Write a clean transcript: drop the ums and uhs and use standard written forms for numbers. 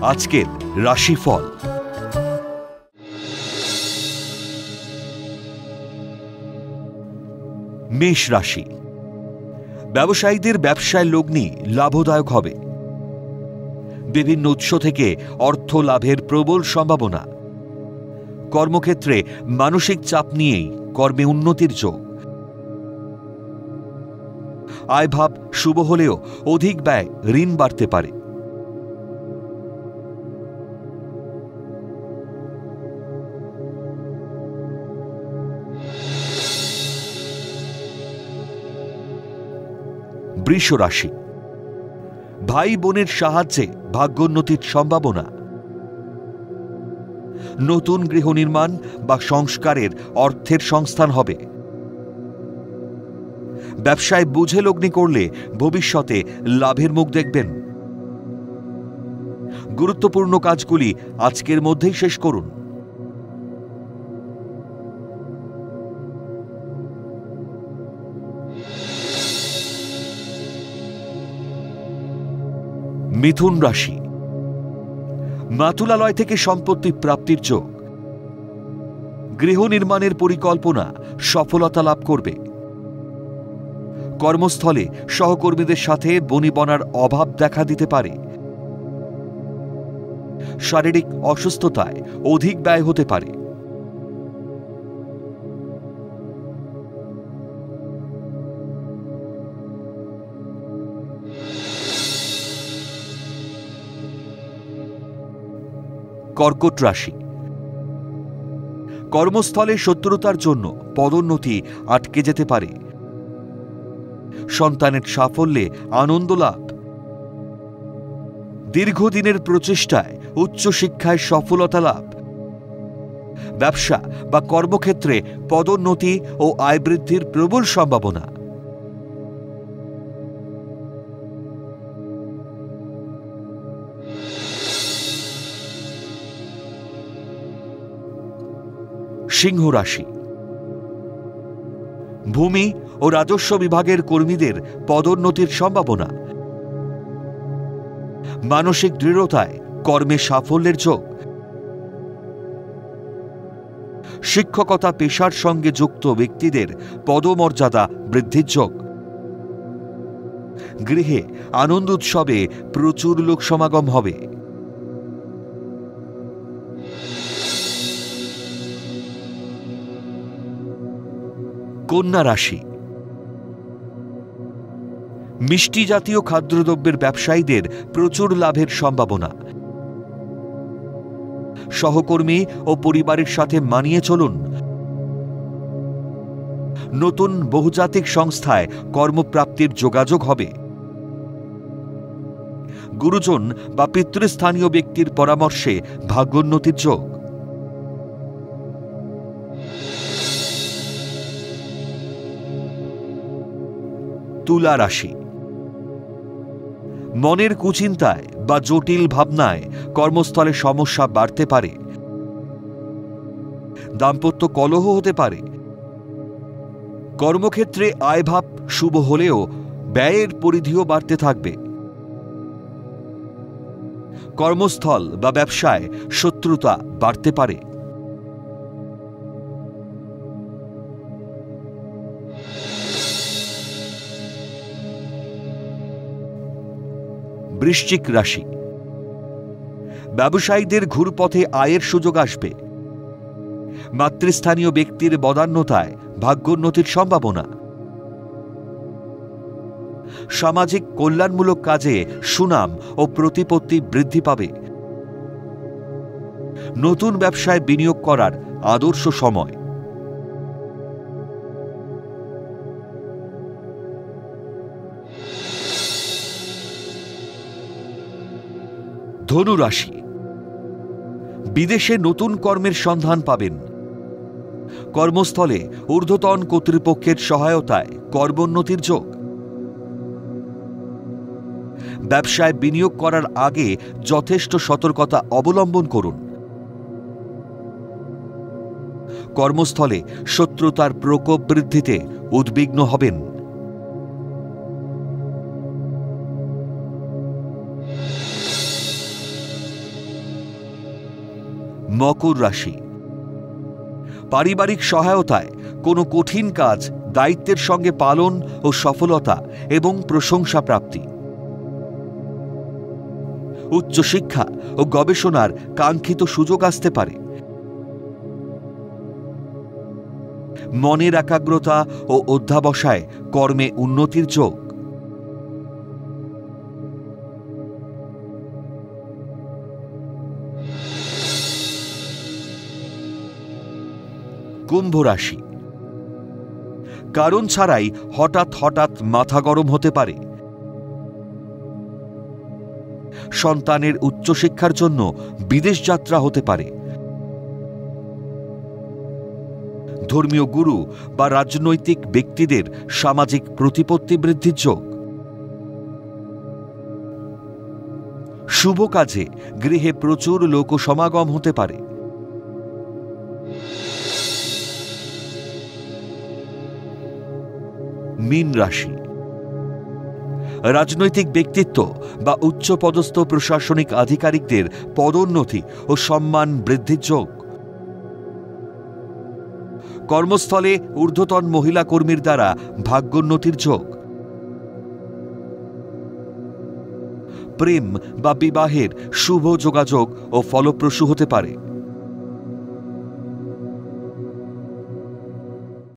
আজকের রাশিফল। মেষ রাশি। ব্যবসায়ীদের ব্যবসায় লগ্নি লাভদায়ক হবে। বিভিন্ন উৎস থেকে অর্থ লাভের প্রবল সম্ভাবনা। কর্মক্ষেত্রে মানসিক চাপ নিয়েই কর্মে উন্নতির যোগ। আয়ভাব শুভ হলেও অধিক ব্যয় ঋণ বাড়তে পারে। বৃষ রাশি। ভাই বোনের সাহায্যে ভাগ্যোন্নতির সম্ভাবনা। নতুন গৃহ নির্মাণ বা সংস্কারের অর্থের সংস্থান হবে। ব্যবসায় বুঝে লগ্নি করলে ভবিষ্যতে লাভের মুখ দেখবেন। গুরুত্বপূর্ণ কাজগুলি আজকের মধ্যেই শেষ করুন। মিথুন রাশি। মাতুলালয় থেকে সম্পত্তি প্রাপ্তির যোগ। গৃহ নির্মাণের পরিকল্পনা সফলতা লাভ করবে। কর্মস্থলে সহকর্মীদের সাথে বনিবনার অভাব দেখা দিতে পারে। শারীরিক অসুস্থতায় অধিক ব্যয় হতে পারে। কর্কট রাশি। কর্মস্থলে শত্রুতার জন্য পদোন্নতি আটকে যেতে পারে। সন্তানের সাফল্যে আনন্দ লাভ। দীর্ঘদিনের প্রচেষ্টায় উচ্চশিক্ষায় সফলতা লাভ। ব্যবসা বা কর্মক্ষেত্রে পদোন্নতি ও আয় বৃদ্ধির প্রবল সম্ভাবনা। সিংহ রাশি। ভূমি ও রাজস্ব বিভাগের কর্মীদের পদোন্নতির সম্ভাবনা। মানসিক দৃঢ়তায় কর্মে সাফল্যের যোগ। শিক্ষকতা পেশার সঙ্গে যুক্ত ব্যক্তিদের পদমর্যাদা বৃদ্ধির যোগ। গৃহে আনন্দ উৎসবে প্রচুর লোক সমাগম হবে। কন্যা রাশি। মিষ্টি জাতীয় খাদ্যদ্রব্যের ব্যবসায়ীদের প্রচুর লাভের সম্ভাবনা। সহকর্মী ও পরিবারের সাথে মানিয়ে চলুন। নতুন বহুজাতিক সংস্থায় কর্মপ্রাপ্তির যোগাযোগ হবে। গুরুজন বা পিতৃস্থানীয় ব্যক্তির পরামর্শে ভাগ্যোন্নতির যোগ। তুলা রাশি। মনের কুচিন্তায় বা জটিল ভাবনায় কর্মস্থলে সমস্যা বাড়তে পারে। দাম্পত্য কলহ হতে পারে। কর্মক্ষেত্রে আয়ভাব শুভ হলেও ব্যয়ের পরিধিও বাড়তে থাকবে। কর্মস্থল বা ব্যবসায় শত্রুতা বাড়তে পারে। বৃশ্চিক রাশি। ব্যবসায়ীদের ঘুরপথে আয়ের সুযোগ আসবে। মাতৃস্থানীয় ব্যক্তির বদান্যতায় ভাগ্যোন্নতির সম্ভাবনা। সামাজিক কল্যাণমূলক কাজে সুনাম ও প্রতিপত্তি বৃদ্ধি পাবে। নতুন ব্যবসায় বিনিয়োগ করার আদর্শ সময়। ধনু রাশি। বিদেশে নতুন কর্মের সন্ধান পাবেন। কর্মস্থলে ঊর্ধ্বতন কর্তৃপক্ষের সহায়তায় কর্মোন্নতির যোগ। ব্যবসায় বিনিয়োগ করার আগে যথেষ্ট সতর্কতা অবলম্বন করুন। কর্মস্থলে শত্রুতার প্রকোপ বৃদ্ধিতে উদ্বিগ্ন হবেন। মকর রাশি, পারিবারিক সহায়তায় কোনো কঠিন কাজ দায়িত্বের সঙ্গে পালন ও সফলতা এবং প্রশংসা প্রাপ্তি। উচ্চশিক্ষা ও গবেষণার কাঙ্ক্ষিত সুযোগ আসতে পারে। মনের একাগ্রতা ও অধ্যাবসায় কর্মে উন্নতির যোগ। কুম্ভ রাশি, কারণ ছাড়াই হঠাৎ হঠাৎ মাথা গরম হতে পারে। সন্তানের উচ্চশিক্ষার জন্য বিদেশ যাত্রা হতে পারে। ধর্মীয় গুরু বা রাজনৈতিক ব্যক্তিদের সামাজিক প্রতিপত্তি বৃদ্ধির যোগ। শুভ কাজে গৃহে প্রচুর লোক সমাগম হতে পারে। মীন রাশি, রাজনৈতিক ব্যক্তিত্ব বা উচ্চপদস্থ প্রশাসনিক আধিকারিকদের পদোন্নতি ও সম্মান বৃদ্ধির যোগ। কর্মস্থলে ঊর্ধ্বতন মহিলা কর্মীর দ্বারা ভাগ্যোন্নতির যোগ। প্রেম বা বিবাহের শুভ যোগাযোগ ও ফলপ্রসূ হতে পারে।